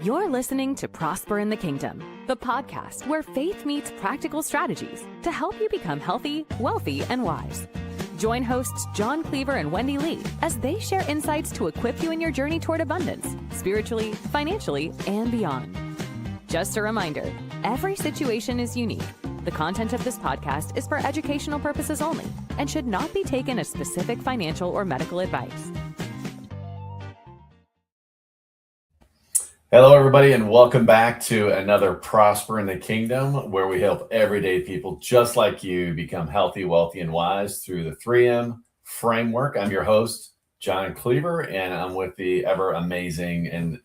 You're listening to Prosper in the Kingdom, the podcast where faith meets practical strategies to help you become healthy, wealthy, and wise. Join hosts John Cleaver and Wendy Lee as they share insights to equip you in your journey toward abundance, spiritually, financially, and beyond. Just a reminder, every situation is unique. The content of this podcast is for educational purposes only and should not be taken as specific financial or medical advice. Hello, everybody, and welcome back to another Prosper in the Kingdom, where we help everyday people just like you become healthy, wealthy, and wise through the 3M framework. I'm your host, John Cleaver, and I'm with the ever amazing and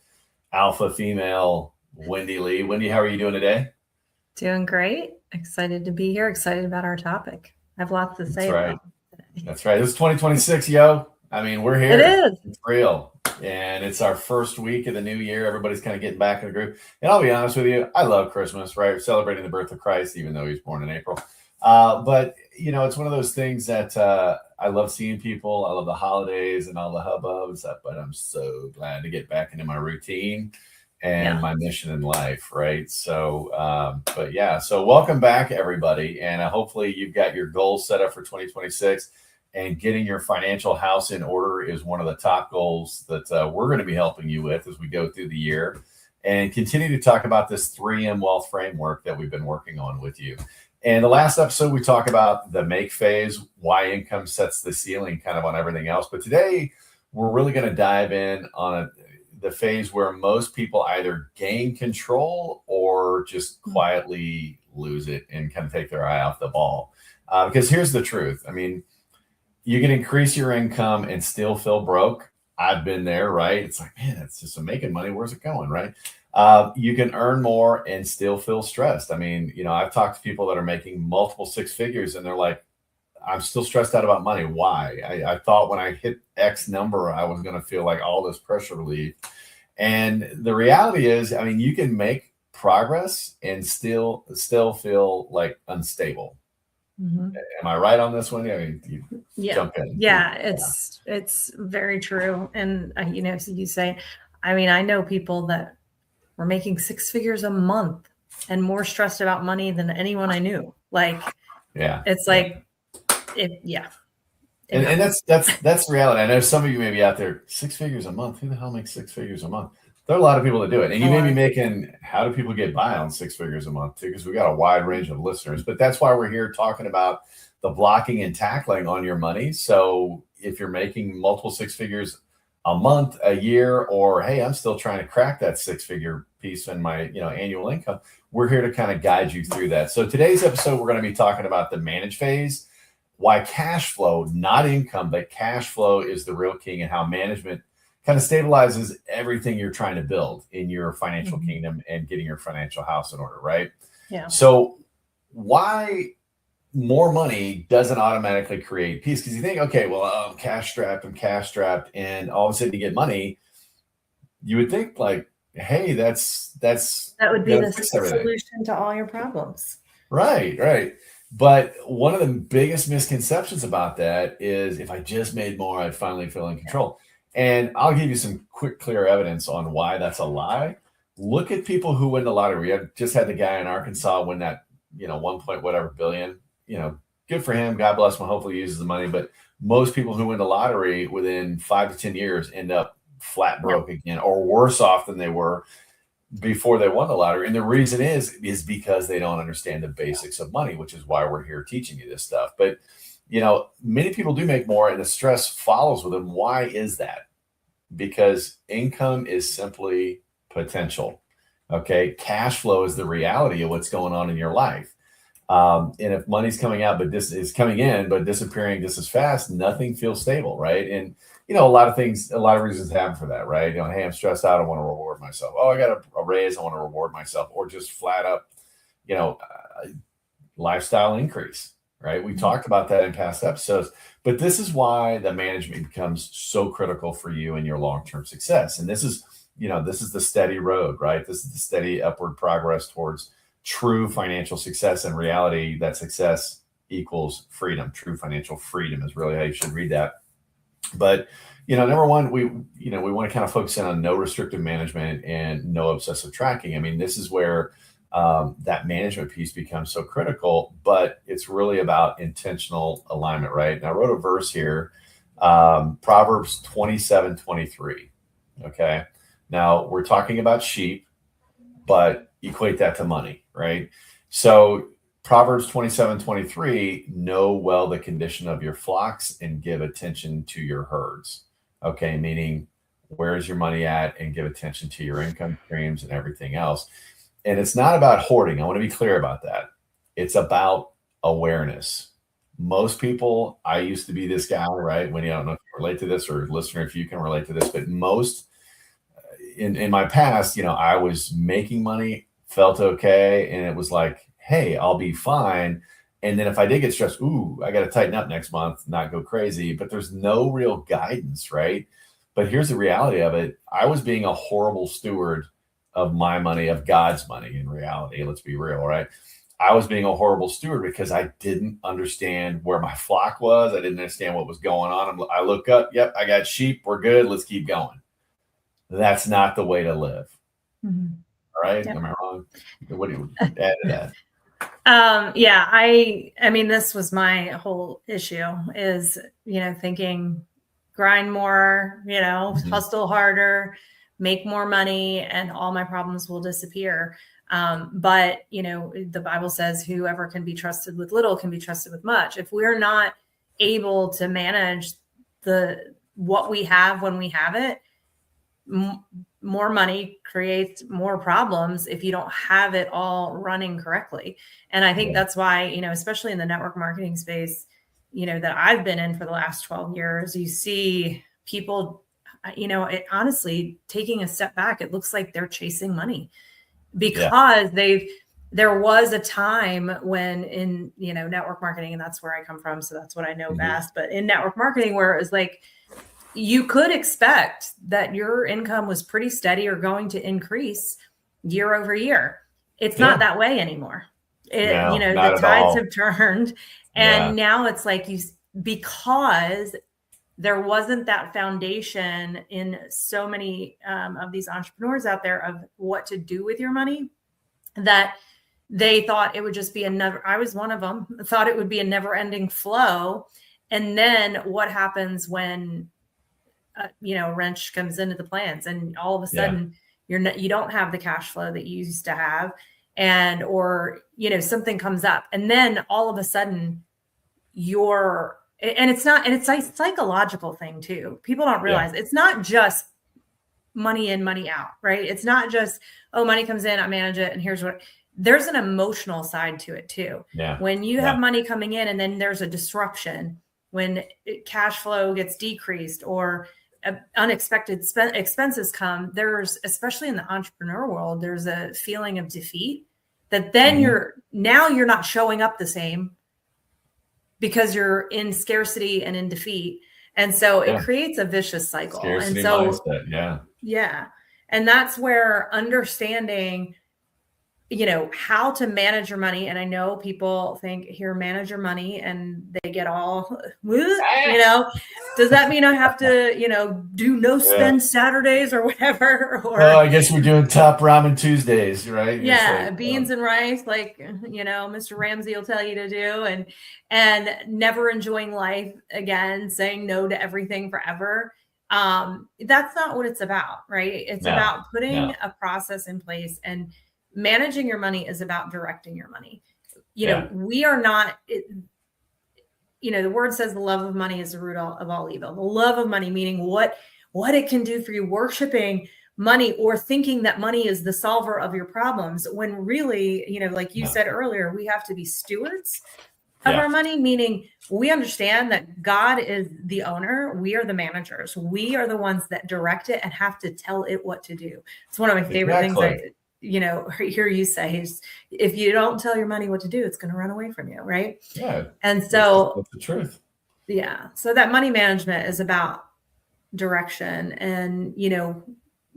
alpha female, Wendy Lee. Wendy, how are you doing today? Doing great. Excited to be here. Excited about our topic. I have lots to say about it today. That's right. It's 2026, yo. I mean, we're here. It is. It's real. And it's our first week of the new year. Everybody's kind of getting back in the groove. And I'll be honest with you, I love Christmas, right? We're celebrating the birth of Christ, even though he was born in April. But, you know, it's one of those things that I love seeing people. I love the holidays and all the hubbubs, but I'm so glad to get back into my routine and my mission in life, right? So, so welcome back, everybody. And hopefully you've got your goals set up for 2026. And getting your financial house in order is one of the top goals that we're going to be helping you with as we go through the year and continue to talk about this 3M wealth framework that we've been working on with you. And the last episode, we talk about the make phase, why income sets the ceiling kind of on everything else. But today, we're really going to dive in on the phase where most people either gain control or just quietly lose it and kind of take their eye off the ball. Because here's the truth. I mean, you can increase your income and still feel broke. I've been there, right? It's like, man, it's just making money. Where's it going, right? You can earn more and still feel stressed. I mean, you know, I've talked to people that are making multiple six figures and they're like, I'm still stressed out about money. Why? I thought when I hit X number, I was going to feel like all this pressure relief. And the reality is, I mean, you can make progress and still feel like unstable. Mm-hmm. Am I right on this one? I mean, jump in. Yeah, it's very true. And you know, so you say, I mean, I know people that were making six figures a month and more stressed about money than anyone I knew. Like, it's like, And that's reality. I know some of you may be out there, 6 figures a month. Who the hell makes 6 figures a month? There are a lot of people that do it. And you may be making, how do people get by on 6 figures a month too? Because we got a wide range of listeners. But that's why we're here talking about the blocking and tackling on your money. So if you're making multiple 6 figures a month, a year, or hey, I'm still trying to crack that 6-figure piece in my annual income, we're here to kind of guide you through that. So today's episode, we're going to be talking about the manage phase, why cash flow, not income, but cash flow is the real king, and how management kind of stabilizes everything you're trying to build in your financial kingdom and getting your financial house in order, right? Yeah. So why more money doesn't automatically create peace? Because you think, okay, well, I'm cash strapped, and all of a sudden you get money. You would think like, hey, that would be the solution to all your problems. Right. But one of the biggest misconceptions about that is if I just made more, I'd finally feel in control. And I'll give you some quick, clear evidence on why that's a lie. Look at people who win the lottery. I just had the guy in Arkansas win that, 1 point whatever billion. Good for him. God bless him. Hopefully he uses the money. But most people who win the lottery within 5 to 10 years end up flat broke again, or worse off than they were before they won the lottery. And the reason is because they don't understand the basics of money, which is why we're here teaching you this stuff. But many people do make more and the stress follows with them. Why is that? Because income is simply potential. Okay. Cash flow is the reality of what's going on in your life. And if money's coming out, but this is coming in, but disappearing just as fast, nothing feels stable. Right. And, a lot of reasons happen for that. Right. Hey, I'm stressed out. I want to reward myself. Oh, I got a raise. I want to reward myself, or just flat up, lifestyle increase. Right. We talked about that in past episodes, but this is why the management becomes so critical for you and your long-term success. And this is the steady road, right? This is the steady upward progress towards true financial success. In reality, that success equals freedom. True financial freedom is really how you should read that. But, number one, we want to kind of focus in on no restrictive management and no obsessive tracking. I mean, this is where that management piece becomes so critical, but it's really about intentional alignment, right? And I wrote a verse here, Proverbs 27:23. Okay. Now we're talking about sheep, but equate that to money, right? So Proverbs 27:23, know well the condition of your flocks and give attention to your herds. Okay. Meaning, where's your money at, and give attention to your income streams and everything else. And it's not about hoarding. I want to be clear about that. It's about awareness. Most people, I used to be this guy, right? Wendy, I don't know if you relate to this, or listener, if you can relate to this, but most in my past, I was making money, felt okay. And it was like, hey, I'll be fine. And then if I did get stressed, I got to tighten up next month, not go crazy, but there's no real guidance, right? But here's the reality of it. I was being a horrible steward of my money, of God's money in reality. Let's be real, right? I was being a horrible steward because I didn't understand where my flock was. I didn't understand what was going on. I look up, yep, I got sheep. We're good. Let's keep going. That's not the way to live. Mm-hmm. All right. Yep. Am I wrong? What do you add to that? Yeah, I mean, this was my whole issue is, thinking grind more, hustle harder, make more money, and all my problems will disappear. But, the Bible says whoever can be trusted with little can be trusted with much. If we're not able to manage what we have when we have it, more money creates more problems if you don't have it all running correctly. And I think that's why, especially in the network marketing space, that I've been in for the last 12 years, you see people, honestly taking a step back, it looks like they're chasing money because there was a time when in, network marketing, and that's where I come from. So that's what I know best, but in network marketing, where it was like, you could expect that your income was pretty steady or going to increase year over year. It's not that way anymore. The tides have turned, and now it's like because there wasn't that foundation in so many of these entrepreneurs out there of what to do with your money, that they thought it would just be I was one of them, thought it would be a never ending flow. And then what happens when wrench comes into the plans, and all of a sudden you don't have the cash flow that you used to have, or something comes up, and then all of a sudden it's a psychological thing too. People don't realize it's not just money in, money out, right? It's not just, money comes in, I manage it, and here's what. There's an emotional side to it too. Yeah. When you have money coming in and then there's a disruption, when cash flow gets decreased or unexpected expenses come, there's, especially in the entrepreneur world, there's a feeling of defeat that then you're not showing up the same because you're in scarcity and in defeat. And so it creates a vicious cycle. Scarcity and so mindset, yeah. And that's where understanding how to manage your money. And I know people think, here, manage your money, and they get all, does that mean I have to, do no spend Saturdays or whatever? Or I guess we're doing top ramen Tuesdays, right? Yeah. Beans and rice, like, Mr. Ramsey will tell you to do, and never enjoying life again, saying no to everything forever. That's not what it's about, right? It's about putting a process in place, and managing your money is about directing your money. We are not, the word says the love of money is the root of all evil. The love of money, meaning what it can do for you, worshiping money or thinking that money is the solver of your problems, when really, like you said earlier, we have to be stewards of our money, meaning we understand that God is the owner. We are the managers. We are the ones that direct it and have to tell it what to do. It's one of my favorite things hear you say is, if you don't tell your money what to do, it's going to run away from you. Right. Yeah. And so that's the truth. Yeah. So that money management is about direction and,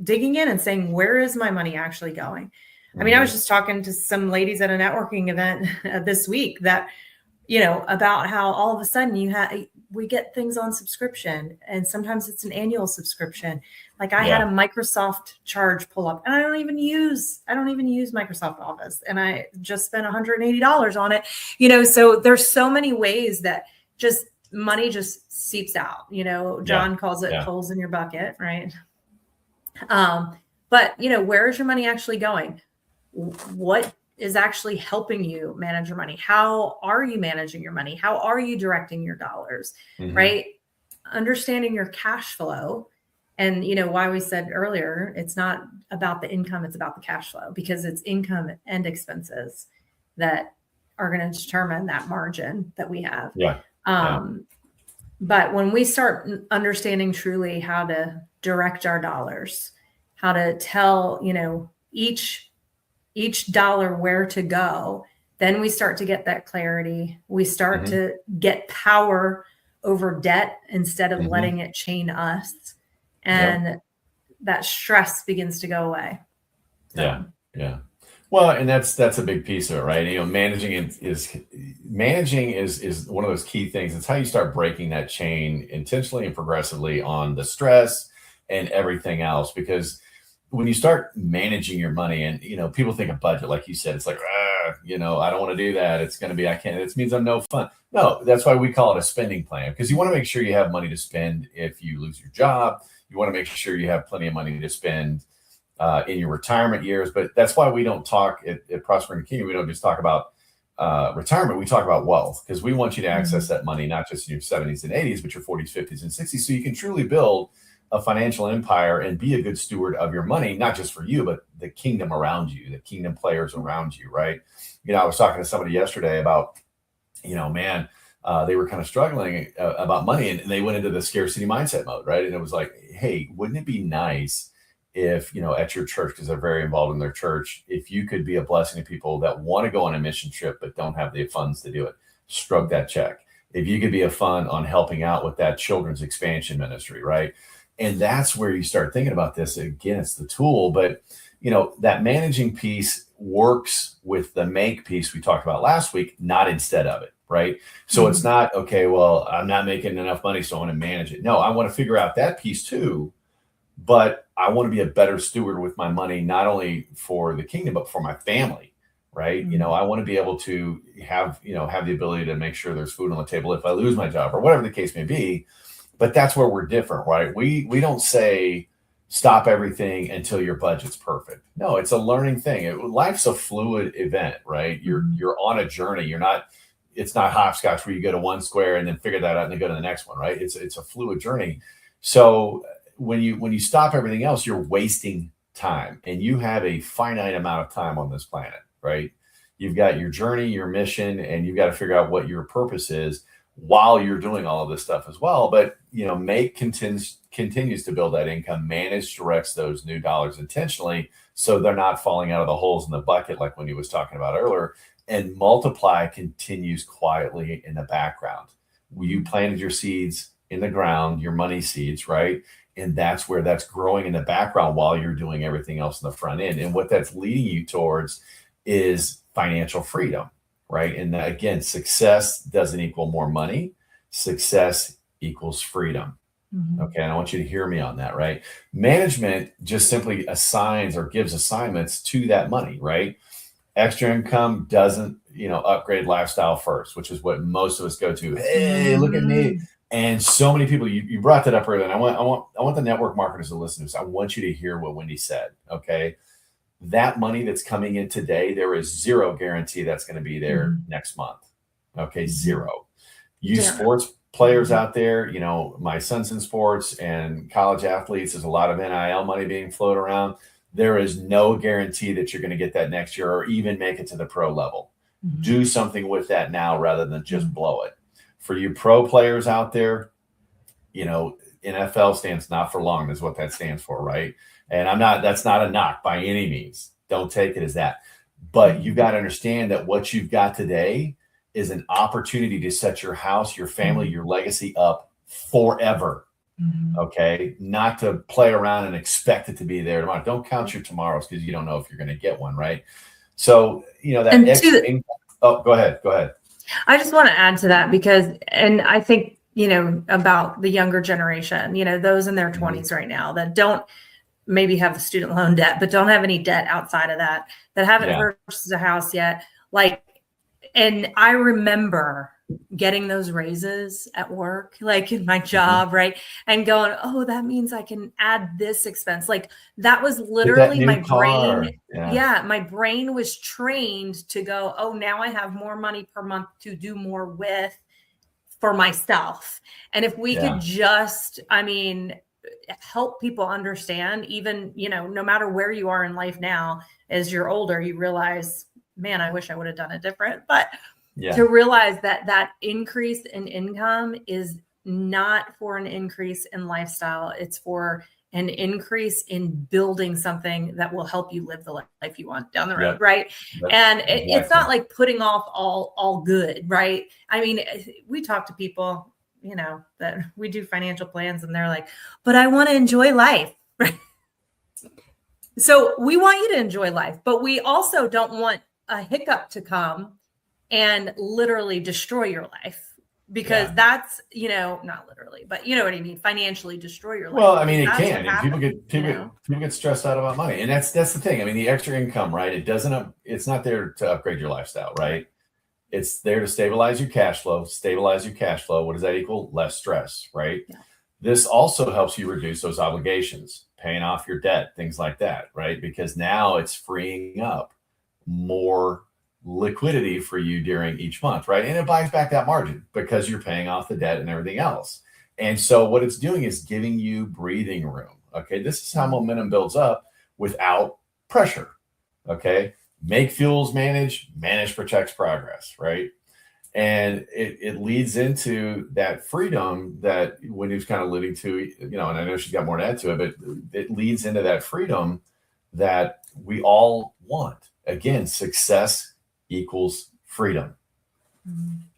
digging in and saying, where is my money actually going? I mean, I was just talking to some ladies at a networking event this week that, about how all of a sudden we get things on subscription, and sometimes it's an annual subscription. Like I had a Microsoft charge pull up, and I don't even use Microsoft Office, and I just spent $180 on it. So there's so many ways that just money just seeps out. John calls it holes in your bucket, right? But where is your money actually going? What is actually helping you manage your money? How are you managing your money? How are you directing your dollars, right? Understanding your cash flow. And why we said earlier, it's not about the income, it's about the cash flow, because it's income and expenses that are going to determine that margin that we have. But when we start understanding truly how to direct our dollars, how to tell, each dollar where to go, then we start to get that clarity. We start to get power over debt instead of letting it chain us. And that stress begins to go away. So. Yeah. Well, and that's a big piece of it, right? Managing is one of those key things. It's how you start breaking that chain intentionally and progressively on the stress and everything else, because when you start managing your money, and people think of budget, like you said, it's like, I don't want to do that. It's going to be, it means I'm no fun. No, that's why we call it a spending plan, because you want to make sure you have money to spend if you lose your job. You want to make sure you have plenty of money to spend in your retirement years. But that's why we don't talk at Prosper in the Kingdom. We don't just talk about retirement. We talk about wealth, because we want you to access that money, not just in your 70s and 80s, but your 40s, 50s, and 60s, so you can truly build a financial empire and be a good steward of your money, not just for you, but the kingdom around you, the kingdom players around you, right? I was talking to somebody yesterday about, they were kind of struggling about money, and they went into the scarcity mindset mode, right? And it was like, hey, wouldn't it be nice if, at your church, because they're very involved in their church, if you could be a blessing to people that want to go on a mission trip but don't have the funds to do it, stroke that check. If you could be a fund on helping out with that children's expansion ministry, right? And that's where you start thinking about this. Again, it's the tool, but that managing piece works with the make piece we talked about last week, not instead of it, right? So it's not, okay, well, I'm not making enough money, so I want to manage it. No, I want to figure out that piece too, but I want to be a better steward with my money, not only for the kingdom, but for my family, right? I want to be able to have the ability to make sure there's food on the table if I lose my job or whatever the case may be. But that's where we're different, right? We don't say stop everything until your budget's perfect. No, it's a learning thing. Life's a fluid event, right? You're on a journey. It's not hopscotch where you go to one square and then figure that out and then go to the next one, right? It's a fluid journey. So when you stop everything else, you're wasting time, and you have a finite amount of time on this planet, right? You've got your journey, your mission, and you've got to figure out what your purpose is while you're doing all of this stuff as well. But make continues to build that income, manage, directs those new dollars intentionally, so they're not falling out of the holes in the bucket like Wendy was talking about earlier. And multiply continues quietly in the background. You planted your seeds in the ground, your money seeds, right? And that's where that's growing in the background while you're doing everything else in the front end. And what that's leading you towards is financial freedom, right? And again, success doesn't equal more money. Success equals freedom. Okay. And I want you to hear me on that, right? Management just simply assigns or gives assignments to that money, right? Extra income doesn't, upgrade lifestyle first, which is what most of us go to. Hey, look at me. And so many people, you brought that up earlier, and I want the network marketers to listen to this. I want you to hear what Wendy said. Okay. That money that's coming in today, there is zero guarantee that's going to be there next month. Okay. Zero. You sports players out there, my son's in sports and college athletes, there's a lot of NIL money being floated around. There is no guarantee that you're going to get that next year or even make it to the pro level. Do something with that now rather than just blow it. For you pro players out there, NFL stands not for long is what that stands for, right? And that's not a knock by any means. Don't take it as that. But you've got to understand that what you've got today is an opportunity to set your house, your family, your legacy up forever. Okay. Not to play around and expect it to be there tomorrow. Don't count your tomorrows because you don't know if you're going to get one, right? So, that extra income. Oh, go ahead. I just want to add to that because, and I think, about the younger generation, those in their 20s right now that don't maybe have the student loan debt, but don't have any debt outside of that haven't purchased a house yet. And I remember getting those raises at work, like in my job, right? And going, oh, that means I can add this expense. Like that was literally my brain. Yeah, my brain was trained to go, oh, now I have more money per month to do more with for myself. And if we could just, help people understand, even, no matter where you are in life now, as you're older, you realize, man, I wish I would have done it different. But to realize that increase in income is not for an increase in lifestyle. It's for an increase in building something that will help you live the life you want down the road. Right. And it's not like putting off all good. Right. We talk to people, that we do financial plans and they're like, but I want to enjoy life. Right. So we want you to enjoy life, but we also don't want a hiccup to come and literally destroy your life, because that's, not literally, but you know what I mean? Financially destroy your life. Well, it can. And people get stressed out about money. And that's the thing. The extra income, right? It's not there to upgrade your lifestyle, right? It's there to stabilize your cash flow. What does that equal? Less stress, right? Yeah. This also helps you reduce those obligations, paying off your debt, things like that, right? Because now it's freeing up more liquidity for you during each month, right? And it buys back that margin because you're paying off the debt and everything else. And so what it's doing is giving you breathing room. Okay. This is how momentum builds up without pressure. Okay. Make fuels manage protects progress, right? And it leads into that freedom that Wendy's kind of alluding to, and I know she's got more to add to it, but it leads into that freedom that we all want. Again, success equals freedom.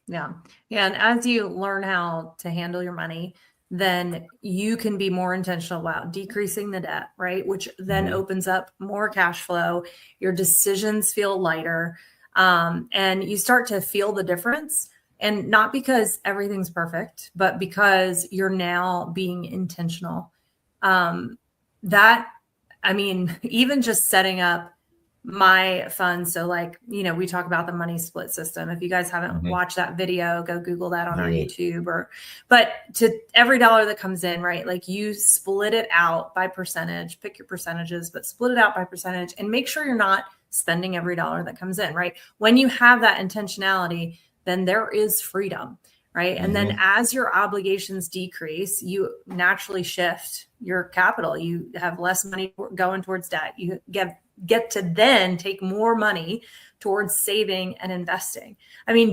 Yeah. And as you learn how to handle your money, then you can be more intentional about decreasing the debt, right? Which then opens up more cash flow. Your decisions feel lighter. And you start to feel the difference, and not because everything's perfect, but because you're now being intentional. Even just setting up my funds. So we talk about the money split system. If you guys haven't watched that video, go Google that on our YouTube but to every dollar that comes in, right? You split it out by percentage, pick your percentages, but split it out by percentage and make sure you're not spending every dollar that comes in, right? When you have that intentionality, then there is freedom, right? And then as your obligations decrease, you naturally shift your capital. You have less money going towards debt. You get to then take more money towards saving and investing.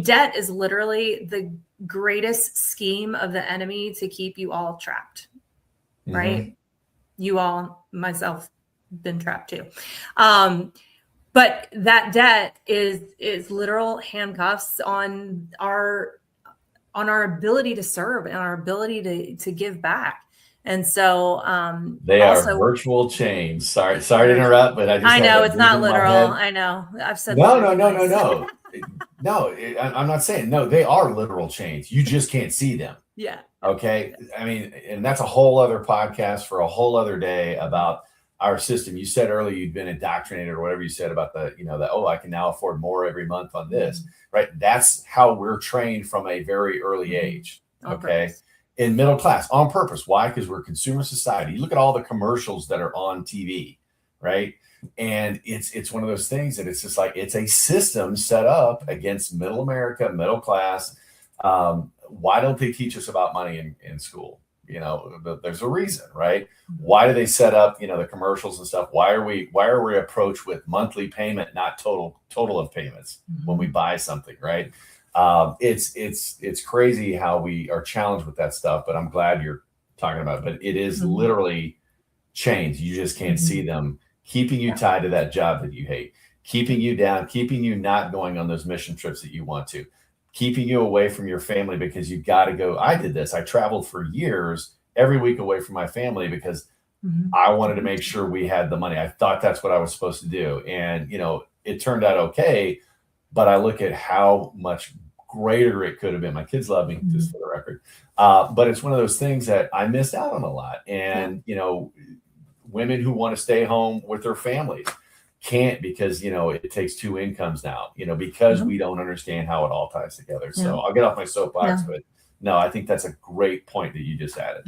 Debt is literally the greatest scheme of the enemy to keep you all trapped, right? You all, myself, been trapped too. But that debt is literal handcuffs on our ability to serve and our ability to give back. And so they are virtual chains. Sorry to interrupt, but I know it's not literal. I know. I've said no. No, I'm not saying no. They are literal chains. You just can't see them. Yeah. Okay. And that's a whole other podcast for a whole other day about our system. You said earlier you'd been indoctrinated or whatever you said about I can now afford more every month on this, right? That's how we're trained from a very early age. Okay. In middle class on purpose. Why? Because we're a consumer society. You look at all the commercials that are on TV, right? And it's one of those things that it's just like, it's a system set up against middle America, middle class. Why don't they teach us about money in school? There's a reason, right? Why do they set up, the commercials and stuff? Why are we approached with monthly payment, not total of payments when we buy something, right? It's crazy how we are challenged with that stuff, but I'm glad you're talking about it. But it is literally chains. You just can't see them, keeping you tied to that job that you hate, keeping you down, keeping you not going on those mission trips that you want to, keeping you away from your family because you've got to go. I did this. I traveled for years every week away from my family because I wanted to make sure we had the money. I thought that's what I was supposed to do. And, it turned out okay. But I look at how much greater it could have been. My kids love me, just for the record. But it's one of those things that I missed out on a lot. And, women who want to stay home with their families can't because, it takes two incomes now, because we don't understand how it all ties together. So I'll get off my soapbox, but no, I think that's a great point that you just added.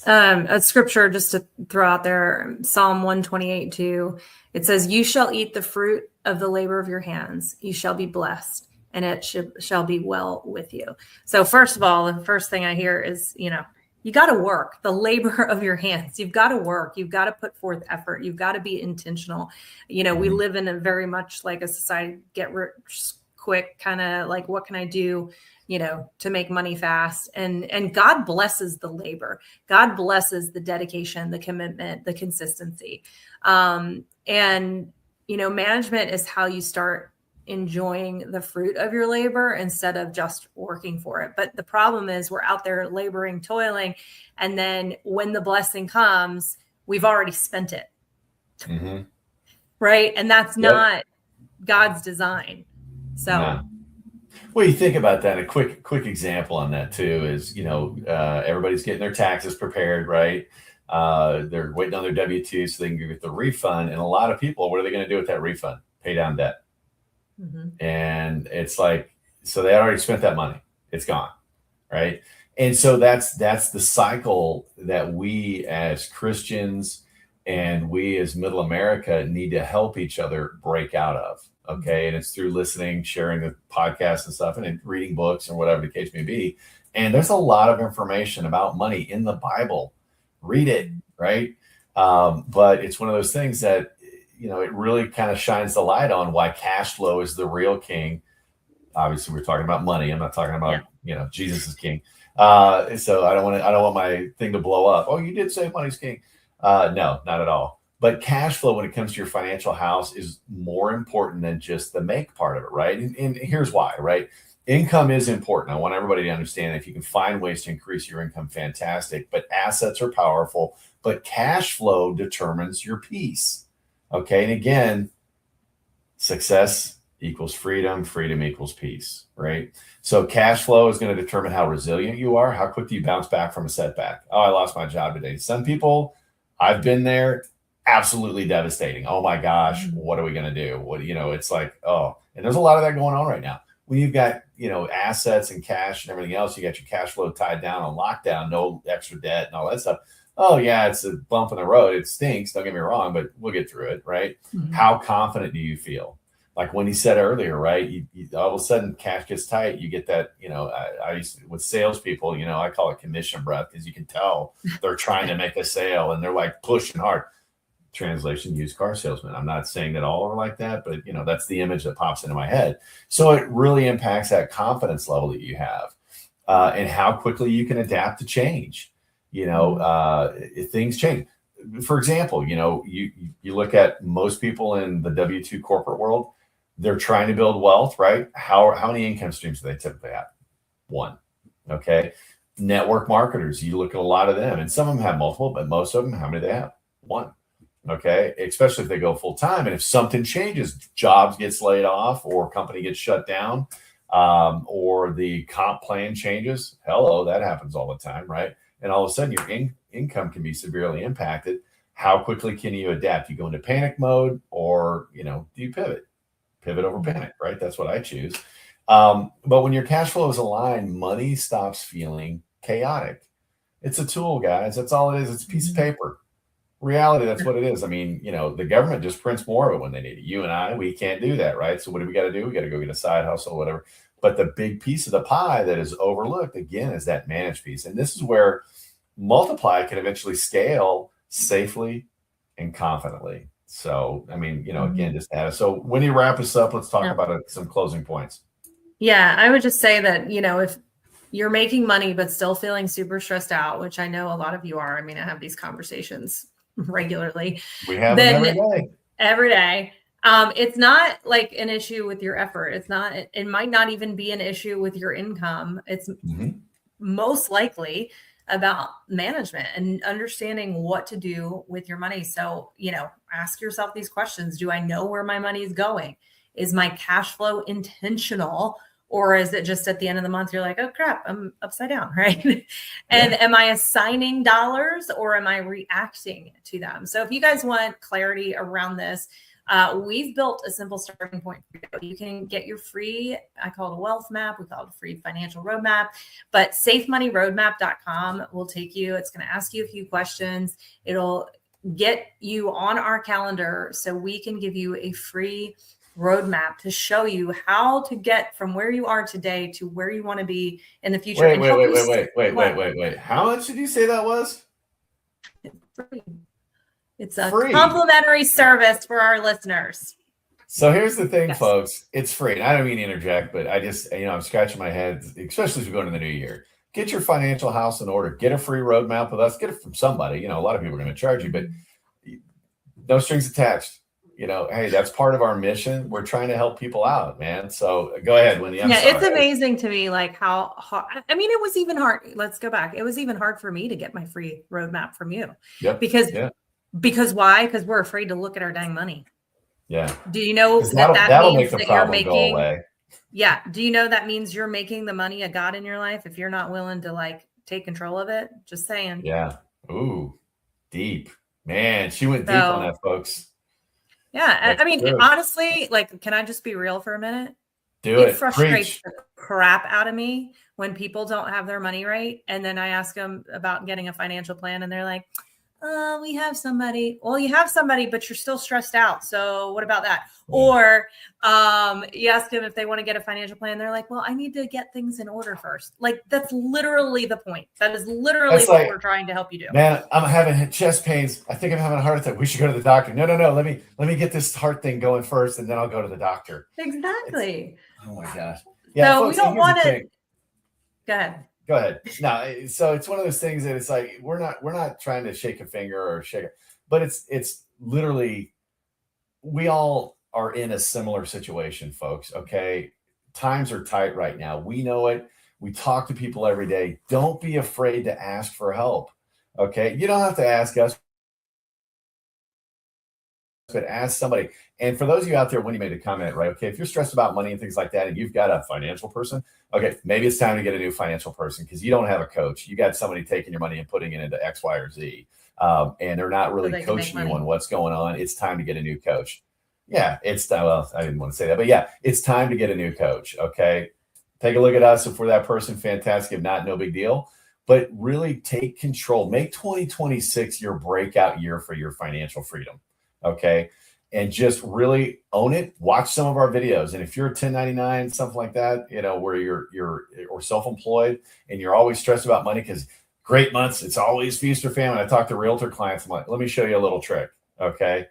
A scripture just to throw out there, Psalm 128:2. It says, "You shall eat the fruit of the labor of your hands. You shall be blessed, and it shall be well with you." So first of all, the first thing I hear is, you got to work the labor of your hands. You've got to work. You've got to put forth effort. You've got to be intentional. We live in a very much like a society, get rich quick, kind of like, what can I do, to make money fast? And God blesses the labor. God blesses the dedication, the commitment, the consistency. Management is how you start enjoying the fruit of your labor instead of just working for it. But the problem is we're out there laboring, toiling, and then when the blessing comes, we've already spent it. Right? And that's not God's design. So no. Well, you think about that. A quick example on that too is, everybody's getting their taxes prepared, right? They're waiting on their W-2 so they can get the refund. And a lot of people, what are they going to do with that refund? Pay down debt. And it's like, so they already spent that money. It's gone. Right. And so that's the cycle that we as Christians and we as middle America need to help each other break out of. Okay. And it's through listening, sharing the podcasts and stuff, and reading books and whatever the case may be. And there's a lot of information about money in the Bible. Read it. Right. But it's one of those things that, it really kind of shines the light on why cash flow is the real king. Obviously, we're talking about money. I'm not talking about, Jesus is king. So I don't want my thing to blow up. Oh, you did say money's king. No, not at all. But cash flow, when it comes to your financial house, is more important than just the make part of it, right? And here's why, right? Income is important. I want everybody to understand that if you can find ways to increase your income, fantastic. But assets are powerful. But cash flow determines your peace. Okay. And again, success equals freedom. Freedom equals peace, right? So cash flow is going to determine how resilient you are. How quick do you bounce back from a setback? Oh, I lost my job today. Some people, I've been there, absolutely devastating. Oh my gosh, what are we going to do? It's like, and there's a lot of that going on right now. When you've got, assets and cash and everything else, you got your cash flow tied down on lockdown, no extra debt and all that stuff. Oh yeah, it's a bump in the road. It stinks. Don't get me wrong, but we'll get through it, right? How confident do you feel? Like Wendy said earlier, right? You all of a sudden cash gets tight. You get that, I used to, with salespeople, I call it commission breath because you can tell they're trying to make a sale and they're like pushing hard. Translation, used car salesman. I'm not saying that all are like that, but that's the image that pops into my head. So it really impacts that confidence level that you have and how quickly you can adapt to change. Things change. For example, you look at most people in the W-2 corporate world, they're trying to build wealth, right? How many income streams do they typically have? One. Okay. Network marketers, you look at a lot of them, and some of them have multiple, but most of them, how many do they have? One. Okay. Especially if they go full time. And if something changes, jobs gets laid off or company gets shut down, or the comp plan changes. Hello, that happens all the time, right? And all of a sudden your income can be severely impacted. How quickly can you adapt? You go into panic mode or, do you pivot over panic, right? That's what I choose. But when your cash flow is aligned, money stops feeling chaotic. It's a tool, guys. That's all it is. It's a piece of paper. Reality, that's what it is. I mean, the government just prints more of it when they need it. You and I, we can't do that, right? So what do we got to do? We got to go get a side hustle, whatever. But the big piece of the pie that is overlooked, again, is that managed piece. And this is where Multiply can eventually scale safely and confidently. So, I mean, again, just add it. So when you wrap us up, let's talk about some closing points. Yeah, I would just say that, if you're making money but still feeling super stressed out, which I know a lot of you are. I mean, I have these conversations regularly. We have them every day. Every day. It's not like an issue with your effort. It might not even be an issue with your income. It's most likely about management and understanding what to do with your money. So, ask yourself these questions. Do I know where my money is going? Is my cash flow intentional, Or is it just at the end of the month, you're like, oh crap, I'm upside down, right? And am I assigning dollars or am I reacting to them? So if you guys want clarity around this, we've built a simple starting point for you. You can get your free, I call it a wealth map. We call it a free financial roadmap, but safemoneyroadmap.com will take you. It's going to ask you a few questions. It'll get you on our calendar so we can give you a free roadmap to show you how to get from where you are today to where you want to be in the future. Wait. How much did you say that was? It's free. It's a free. Complimentary service for our listeners. So here's the thing, folks. It's free. And I don't mean to interject, but I just, I'm scratching my head, especially as we go into the new year. Get your financial house in order. Get a free roadmap with us. Get it from somebody. A lot of people are going to charge you, but no strings attached. Hey, that's part of our mission. We're trying to help people out, man. So go ahead, Wendy. It's amazing to me, like how hard. I mean, it was even hard. Let's go back. It was even hard for me to get my free roadmap from you. Yep. Because why? Because we're afraid to look at our dang money. Yeah. Do you know that means that you're making? Yeah. Do you know that means you're making the money a god in your life if you're not willing to take control of it? Just saying. Yeah. Ooh, deep, man. She went deep on that, folks. Yeah. I mean, honestly, can I just be real for a minute? It frustrates the crap out of me when people don't have their money right. And then I ask them about getting a financial plan and they're like, we have somebody. Well, you have somebody, but you're still stressed out. So what about that? Or you ask them if they want to get a financial plan. They're like, well, I need to get things in order first. That's literally the point. That is literally what we're trying to help you do. Man, I'm having chest pains. I think I'm having a heart attack. We should go to the doctor. No. Let me get this heart thing going first, and then I'll go to the doctor. Exactly. Oh my gosh. Yeah. So folks, we don't want to. Go ahead. No, so it's one of those things that it's like we're not trying to shake a finger or shake it, but it's literally we all are in a similar situation, folks. Okay, times are tight right now. We know it. We talk to people every day. Don't be afraid to ask for help. Okay, you don't have to ask us, but ask somebody. And for those of you out there, when you made a comment, right? Okay, if you're stressed about money and things like that, and you've got a financial person, okay, maybe it's time to get a new financial person because you don't have a coach. You got somebody taking your money and putting it into X, Y, or Z, and they're not really coaching you on what's going on. It's time to get a new coach. Yeah, I didn't want to say that, but yeah, it's time to get a new coach. Okay, take a look at us. If we're that person, fantastic. If not, no big deal. But really take control. Make 2026 your breakout year for your financial freedom. Okay. And just really own it. Watch some of our videos. And if you're 1099, something like that, where you're or self-employed and you're always stressed about money because great months, it's always feast or famine. I talk to realtor clients. I'm like, let me show you a little trick. Okay.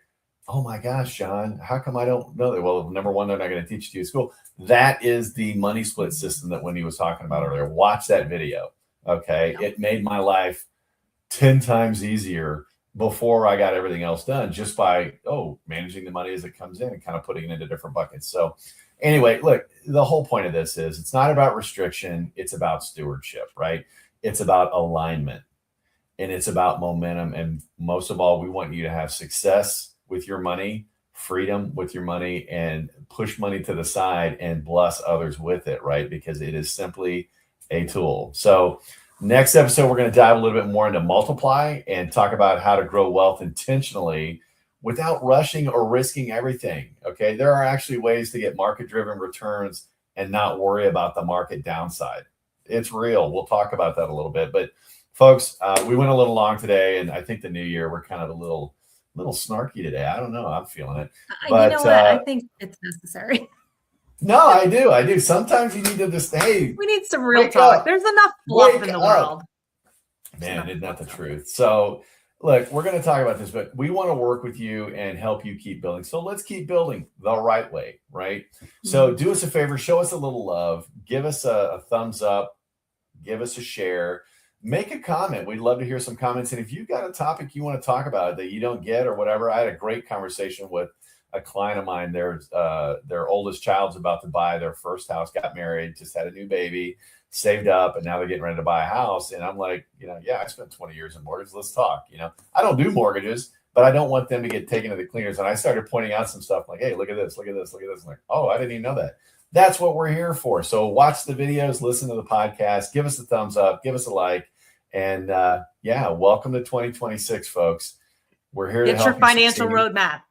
Oh my gosh, John, how come I don't know that? Well, number one, they're not going to teach it to you at school. That is the money split system that Wendy was talking about earlier. Watch that video. Okay. It made my life 10 times easier before I got everything else done just by, managing the money as it comes in and kind of putting it into different buckets. So anyway, look, the whole point of this is it's not about restriction. It's about stewardship, right? It's about alignment and it's about momentum. And most of all, we want you to have success with your money, freedom with your money, and push money to the side and bless others with it, right? Because it is simply a tool. So next episode, we're going to dive a little bit more into multiply and talk about how to grow wealth intentionally without rushing or risking everything. Okay. There are actually ways to get market-driven returns and not worry about the market downside. It's real. We'll talk about that a little bit. But folks, we went a little long today, and I think the new year, we're kind of a little snarky today. I don't know. I'm feeling it. But, you know what? I think it's necessary. No, I do. Sometimes you need to just, hey, we need some real talk. There's enough fluff in the world. Man, isn't that the truth? So look, we're going to talk about this, but we want to work with you and help you keep building. So let's keep building the right way, right? So do us a favor, show us a little love, give us a thumbs up, give us a share, make a comment. We'd love to hear some comments. And if you've got a topic you want to talk about that you don't get or whatever, I had a great conversation with a client of mine. Their oldest child's about to buy their first house, got married, just had a new baby, saved up, and now they're getting ready to buy a house. And I'm like, I spent 20 years in mortgage. Let's talk. I don't do mortgages, but I don't want them to get taken to the cleaners. And I started pointing out some stuff like, hey, look at this, look at this, look at this. I'm like, oh, I didn't even know that. That's what we're here for. So watch the videos, listen to the podcast, give us a thumbs up, give us a like. And welcome to 2026, folks. We're here to help you get your financial roadmap.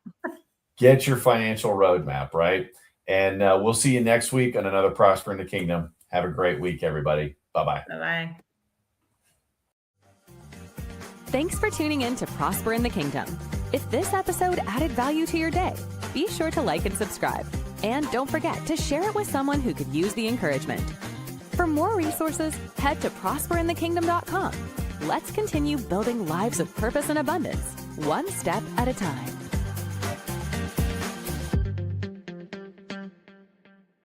Get your financial roadmap, right? And we'll see you next week on another Prosper in the Kingdom. Have a great week, everybody. Bye-bye. Bye-bye. Thanks for tuning in to Prosper in the Kingdom. If this episode added value to your day, be sure to like and subscribe. And don't forget to share it with someone who could use the encouragement. For more resources, head to prosperinthekingdom.com. Let's continue building lives of purpose and abundance, one step at a time.